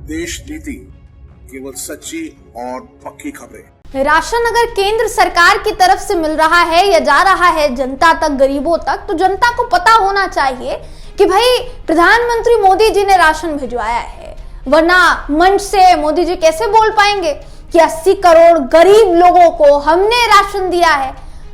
देश नीति, केवल सच्ची और पक्की खबरें। राशन अगर केंद्र सरकार की तरफ से मिल रहा है या जा रहा है जनता तक, गरीबों तक, तो जनता को पता होना चाहिए कि भाई प्रधानमंत्री मोदी जी ने राशन भिजवाया है। वरना मंच से मोदी जी कैसे बोल पाएंगे कि 80 करोड़ गरीब लोगों को हमने राशन दिया है,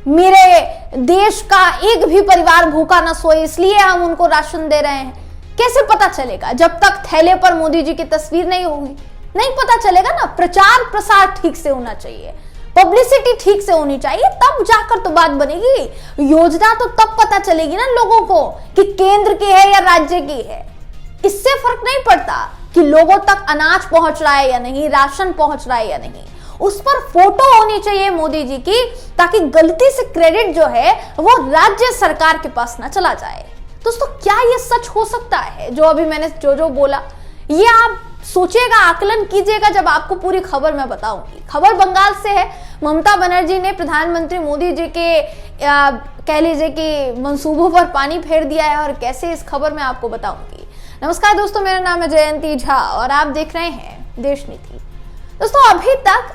मेरे देश का एक भी परिवार भूखा न सोए इसलिए हम उनको राशन दे रहे हैं। कैसे पता चलेगा जब तक थैले पर मोदी जी की तस्वीर नहीं होगी? नहीं पता चलेगा ना। प्रचार प्रसार ठीक से होना चाहिए, पब्लिसिटी ठीक से होनी चाहिए, तब जाकर तो बात बनेगी। योजना तो तब पता चलेगी ना लोगों को कि केंद्र की है या राज्य की है। इससे फर्क नहीं पड़ता कि लोगों तक अनाज पहुंच रहा है या नहीं, राशन पहुंच रहा है या नहीं। उस पर फोटो होनी चाहिए मोदी जी की, ताकि गलती से क्रेडिट जो है वो राज्य सरकार के पास ना चला जाए। दोस्तों, क्या ये सच हो सकता है जो अभी मैंने जो बोला? ये आप सोचिएगा, आकलन कीजिएगा जब आपको पूरी खबर मैं बताऊंगी। खबर बंगाल से है। ममता बनर्जी ने प्रधानमंत्री मोदी जी के कह लीजिए कि मंसूबों पर पानी फेर दिया है, और कैसे इस खबर में आपको बताऊंगी। नमस्कार दोस्तों, मेरा नाम है जयंती झा और आप देख रहे हैं देश नीति। दोस्तों, अभी तक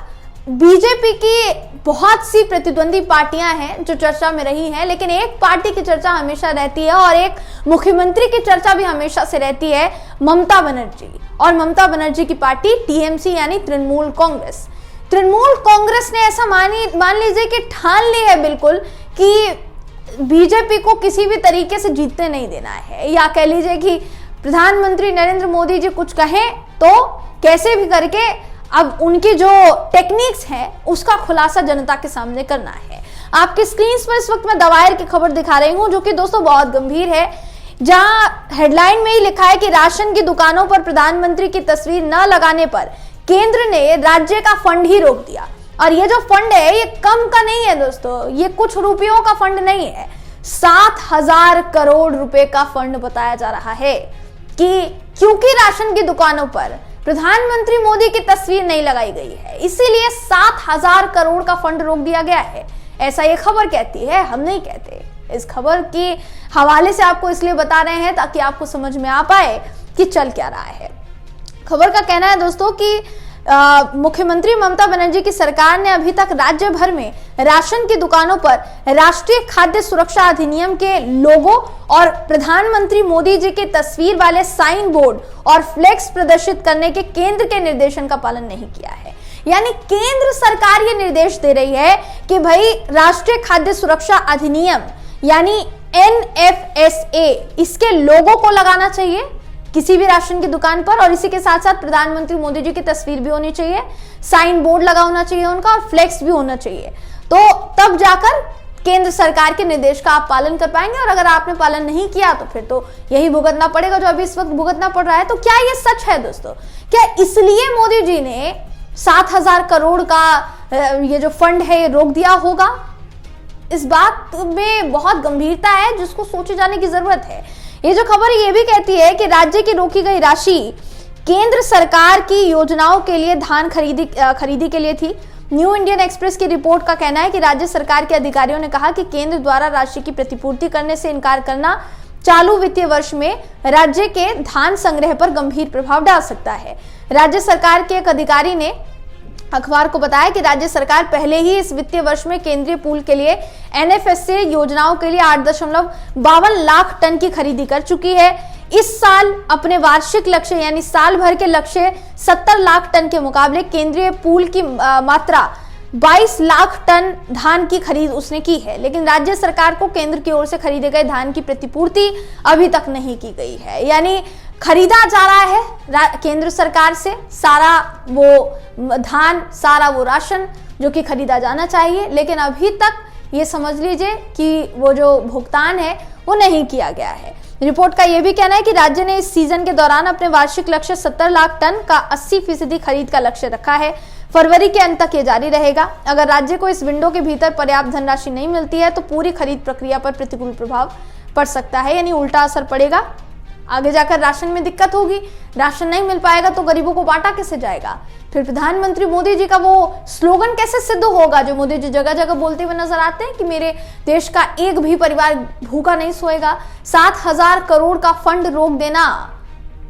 बीजेपी की बहुत सी प्रतिद्वंदी पार्टियां हैं जो चर्चा में रही हैं, लेकिन एक पार्टी की चर्चा हमेशा रहती है और एक मुख्यमंत्री की चर्चा भी हमेशा से रहती है, ममता बनर्जी। और ममता बनर्जी की पार्टी टीएमसी यानी तृणमूल कांग्रेस। तृणमूल कांग्रेस ने ऐसा मान लीजिए कि ठान ली है बिल्कुल कि बीजेपी को किसी भी तरीके से जीतने नहीं देना है, या कह लीजिए कि प्रधानमंत्री नरेंद्र मोदी जी कुछ कहें तो कैसे भी करके अब उनकी जो टेक्निक्स हैं उसका खुलासा जनता के सामने करना है। आपके स्क्रीन पर इस वक्त मैं दवायर की खबर दिखा रही हूं, जो कि दोस्तों बहुत गंभीर है, जहां हेडलाइन में ही लिखा है कि राशन की दुकानों पर प्रधानमंत्री की तस्वीर न लगाने पर केंद्र ने राज्य का फंड ही रोक दिया। और ये जो फंड है ये कम का नहीं है दोस्तों, ये कुछ रुपयों का फंड नहीं है, 7,000 करोड़ रुपए का फंड बताया जा रहा है। कि क्योंकि राशन की दुकानों पर प्रधानमंत्री मोदी की तस्वीर नहीं लगाई गई है, इसीलिए 7,000 करोड़ का फंड रोक दिया गया है। ऐसा ये खबर कहती है, हम नहीं कहते। इस खबर के हवाले से आपको इसलिए बता रहे हैं ताकि आपको समझ में आ पाए कि चल क्या रहा है। खबर का कहना है दोस्तों कि मुख्यमंत्री ममता बनर्जी की सरकार ने अभी तक राज्य भर में राशन की दुकानों पर राष्ट्रीय खाद्य सुरक्षा अधिनियम के लोगो और प्रधानमंत्री मोदी जी की तस्वीर वाले साइन बोर्ड और फ्लेक्स प्रदर्शित करने के केंद्र के निर्देशन का पालन नहीं किया है। यानी केंद्र सरकार ये निर्देश दे रही है कि भाई राष्ट्रीय खाद्य सुरक्षा अधिनियम यानी NFSA, इसके लोगो को लगाना चाहिए किसी भी राशन की दुकान पर, और इसी के साथ साथ प्रधानमंत्री मोदी जी की तस्वीर भी होनी चाहिए, साइन बोर्ड लगा होना चाहिए उनका, और फ्लेक्स भी होना चाहिए। तो तब जाकर केंद्र सरकार के निर्देश का आप पालन कर पाएंगे। और अगर आपने पालन नहीं किया तो फिर तो यही भुगतना पड़ेगा जो अभी इस वक्त भुगतना पड़ रहा है। तो क्या ये सच है दोस्तों? क्या इसलिए मोदी जी ने 7,000 करोड़ का ये जो फंड है ये रोक दिया होगा? इस बात में बहुत गंभीरता है जिसको सोचे जाने की जरूरत है। ये जो खबर ये भी कहती है कि राज्य की रोकी गई राशि केंद्र सरकार की योजनाओं के लिए धान खरीदी के लिए थी। न्यू इंडियन एक्सप्रेस की रिपोर्ट का कहना है कि राज्य सरकार के अधिकारियों ने कहा कि केंद्र द्वारा राशि की प्रतिपूर्ति करने से इनकार करना चालू वित्तीय वर्ष में राज्य के धान संग्रह पर गंभीर प्रभाव डाल सकता है। राज्य सरकार के एक अधिकारी ने अखबार को बताया कि राज्य सरकार पहले ही इस वित्तीय वर्ष में केंद्रीय पूल के लिए NFSA योजनाओं के लिए 8.52 लाख टन की खरीदी कर चुकी है। इस साल अपने वार्षिक लक्ष्य यानी साल भर के लक्ष्य 70 लाख टन के मुकाबले केंद्रीय पूल की मात्रा 22 लाख टन धान की खरीद उसने की है। लेकिन राज्य सरकार को केंद्र की ओर से खरीदे गए धान की प्रतिपूर्ति अभी तक नहीं की गई है। यानी खरीदा जा रहा है केंद्र सरकार से सारा वो धान, सारा वो राशन जो कि खरीदा जाना चाहिए, लेकिन अभी तक ये समझ लीजिए कि वो जो भुगतान है वो नहीं किया गया है। रिपोर्ट का यह भी कहना है कि राज्य ने इस सीजन के दौरान अपने वार्षिक लक्ष्य 70 लाख टन का 80% खरीद का लक्ष्य रखा है। फरवरी के अंत तक ये जारी रहेगा। अगर राज्य को इस विंडो के भीतर पर्याप्त धनराशि नहीं मिलती है तो पूरी खरीद प्रक्रिया पर प्रतिकूल प्रभाव पड़ सकता है, यानी उल्टा असर पड़ेगा। आगे जाकर राशन में दिक्कत होगी, राशन नहीं मिल पाएगा तो गरीबों को बांटा कैसे जाएगा? फिर प्रधानमंत्री मोदी जी का वो स्लोगन कैसे सिद्ध होगा जो मोदी जी जगह जगह बोलते हुए नजर आते हैं कि मेरे देश का एक भी परिवार भूखा नहीं सोएगा? 7,000 करोड़ का फंड रोक देना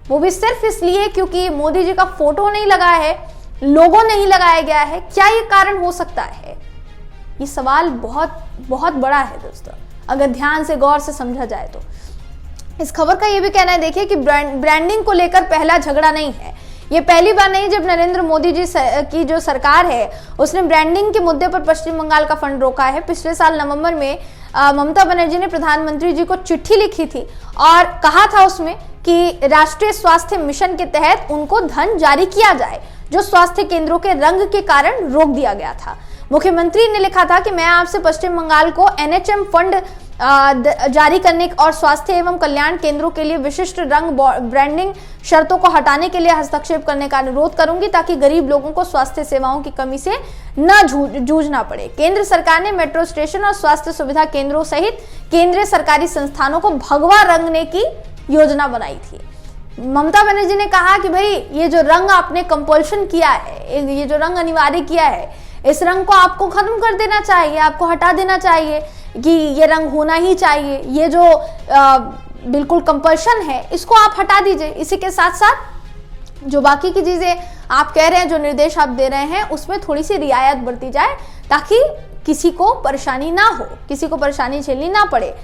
वो भी सिर्फ इसलिए क्योंकि मोदी जी का फोटो नहीं लगा है, लोगो नहीं लगाया गया है। क्या ये कारण हो सकता है? ये सवाल बहुत बहुत बड़ा है दोस्तों, अगर ध्यान से गौर से समझा जाए तो। इस खबर का ये भी कहना है, देखिए, कि ब्रांडिंग को लेकर पहला झगड़ा नहीं है। ये पहली बार नहीं जब नरेंद्र मोदी जी की जो सरकार है उसने ब्रांडिंग के मुद्दे पर पश्चिम बंगाल का फंड रोका है। पिछले साल नवंबर में ममता बनर्जी ने प्रधानमंत्री जी को चिट्ठी लिखी थी और कहा था उसमें कि राष्ट्रीय स्वास्थ्य मिशन के तहत उनको धन जारी किया जाए, जो स्वास्थ्य केंद्रों के रंग के कारण रोक दिया गया था। मुख्यमंत्री ने लिखा था कि मैं आपसे पश्चिम बंगाल को NHM फंड जारी करने और स्वास्थ्य एवं कल्याण केंद्रों के लिए विशिष्ट रंग ब्रांडिंग शर्तों को हटाने के लिए हस्तक्षेप करने का अनुरोध करूंगी, ताकि गरीब लोगों को स्वास्थ्य सेवाओं की कमी से न जूझना पड़े। केंद्र सरकार ने मेट्रो स्टेशन और स्वास्थ्य सुविधा केंद्रों सहित केंद्रीय सरकारी संस्थानों को भगवा रंगने की योजना बनाई थी। ममता बनर्जी ने कहा कि भाई ये जो रंग आपने कंपल्शन किया है, ये जो रंग अनिवार्य किया है, इस रंग को आपको खत्म कर देना चाहिए, आपको हटा देना चाहिए कि ये रंग होना ही चाहिए। ये जो बिल्कुल कंपल्शन है इसको आप हटा दीजिए। इसी के साथ साथ जो बाकी की चीजें आप कह रहे हैं, जो निर्देश आप दे रहे हैं, उसमें थोड़ी सी रियायत बरती जाए ताकि किसी को परेशानी ना हो, किसी को परेशानी झेलनी ना पड़े।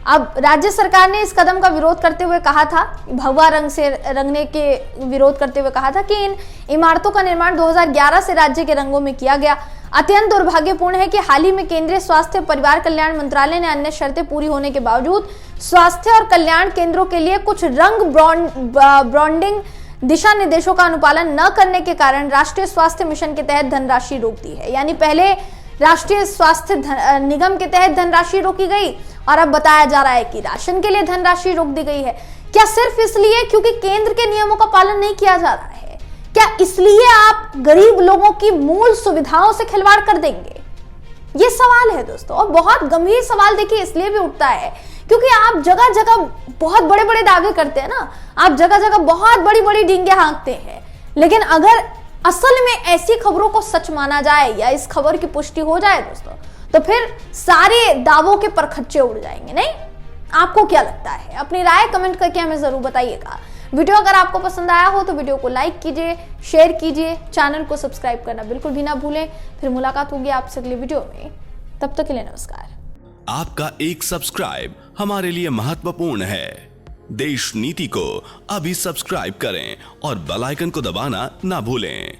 अब राज्य सरकार ने इस कदम का विरोध करते हुए कहा था, भगवा रंग से रंगने के विरोध करते हुए कहा था कि इन इमारतों का निर्माण 2011 से राज्य के रंगों में किया गया। अत्यंत दुर्भाग्यपूर्ण है कि हाल ही में केंद्रीय स्वास्थ्य और परिवार कल्याण मंत्रालय ने अन्य शर्तें पूरी होने के बावजूद स्वास्थ्य और कल्याण केंद्रों के लिए कुछ रंग ब्रांडिंग दिशा निर्देशों का अनुपालन न करने के कारण राष्ट्रीय स्वास्थ्य मिशन के तहत धनराशि रोक दी है। यानी पहले राष्ट्रीय स्वास्थ्य निगम के तहत धनराशि रोकी गई और अब बताया जा रहा है कि राशन के लिए धनराशि रोक दी गई है। क्या सिर्फ इसलिए क्योंकि केंद्र के नियमों का पालन नहीं किया जा रहा है? क्या इसलिए आप गरीब लोगों की मूल सुविधाओं से खिलवाड़ कर देंगे? ये सवाल है दोस्तों, और बहुत गंभीर सवाल देखिए इसलिए भी उठता है क्योंकि आप जगह जगह बहुत बड़े बड़े दावे करते हैं ना, आप जगह जगह बहुत बड़ी बड़ी डींगे हाँकते हैं, लेकिन अगर असल में ऐसी खबरों को सच माना जाए या इस खबर की पुष्टि हो जाए दोस्तों, तो फिर सारे दावों के परखच्चे उड़ जाएंगे। नहीं, आपको क्या लगता है? अपनी राय कमेंट करके हमें जरूर बताइएगा। वीडियो अगर आपको पसंद आया हो तो वीडियो को लाइक कीजिए, शेयर कीजिए, चैनल को सब्सक्राइब करना बिल्कुल भी ना भूलें। फिर मुलाकात होगी आपसे अगले वीडियो में, तब तक के लिए नमस्कार। आपका एक सब्सक्राइब हमारे लिए महत्वपूर्ण है। देश नीति को अभी सब्सक्राइब करें और बेल आइकन को दबाना ना भूलें।